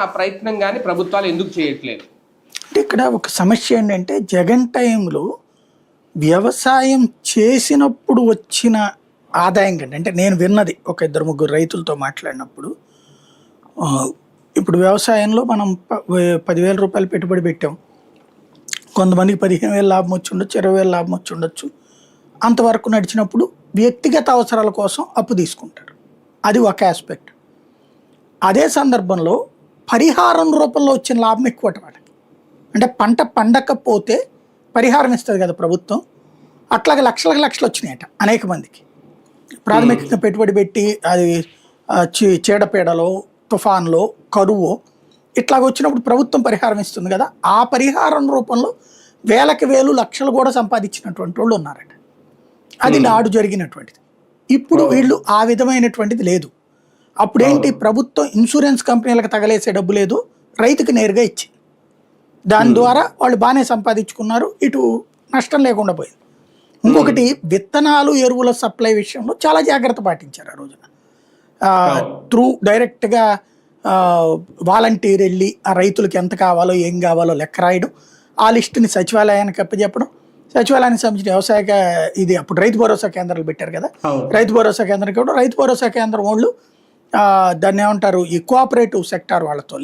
ఆ ప్రయత్నం కానీ ప్రభుత్వాలు ఎందుకు చేయట్లేదు? అంటే ఇక్కడ ఒక సమస్య ఏంటంటే జగన్ టైంలో వ్యవసాయం చేసినప్పుడు వచ్చిన ఆదాయం కంటే, అంటే నేను విన్నది ఒక ఇద్దరు ముగ్గురు రైతులతో మాట్లాడినప్పుడు, ఆ, ఇప్పుడు వ్యవసాయంలో మనం 10,000 రూపాయలు పెట్టుబడి పెట్టాం, కొంతమందికి 15,000 లాభం వచ్చి ఉండొచ్చు, 20,000 లాభం వచ్చి ఉండొచ్చు. అంతవరకు నడిచినప్పుడు వ్యక్తిగత అవసరాల కోసం అప్పు తీసుకుంటారు. అది ఒక ఆస్పెక్ట్. అదే సందర్భంలో పరిహారం రూపంలో వచ్చిన లాభం ఎక్కువ వాళ్ళకి. అంటే పంట పండకపోతే పరిహారం ఇస్తుంది కదా ప్రభుత్వం, అట్లాగే లక్షలకు లక్షలు వచ్చినాయట అనేక మందికి. ప్రాథమికంగా పెట్టుబడి పెట్టి అది చీడపీడలో, తుఫాన్లో, కరువు ఇట్లాగ వచ్చినప్పుడు ప్రభుత్వం పరిహారం ఇస్తుంది కదా, ఆ పరిహారం రూపంలో వేలకు వేలు లక్షలు కూడా సంపాదించినటువంటి వాళ్ళు ఉన్నారట. అది నాడు జరిగినటువంటిది. ఇప్పుడు వీళ్ళు ఆ విధమైనటువంటిది లేదు. అప్పుడేంటి, ప్రభుత్వం ఇన్సూరెన్స్ కంపెనీలకు తగలేసే డబ్బు లేదు, రైతుకి నేరుగా ఇచ్చింది. దాని ద్వారా వాళ్ళు బాగానే సంపాదించుకున్నారు, ఇటు నష్టం లేకుండా పోయింది. ఇంకొకటి, విత్తనాలు ఎరువుల సప్లై విషయంలో చాలా జాగ్రత్త పాటించారు ఆ రోజున. త్రూ డైరెక్ట్గా వాలంటీర్ వెళ్ళి ఆ రైతులకు ఎంత కావాలో ఏం కావాలో లెక్క రాయడం, ఆ లిస్టుని సచివాలయానికి అప్పచెప్పడం, సచివాలయానికి సంబంధించిన వ్యవసాయ ఇది అప్పుడు రైతు భరోసా కేంద్రాలు పెట్టారు కదా, రైతు భరోసా కేంద్రం కూడా రైతు భరోసా కేంద్రం వాళ్ళు దాన్ని ఏమంటారు, ఈ కోఆపరేటివ్ సెక్టార్ వాళ్ళతో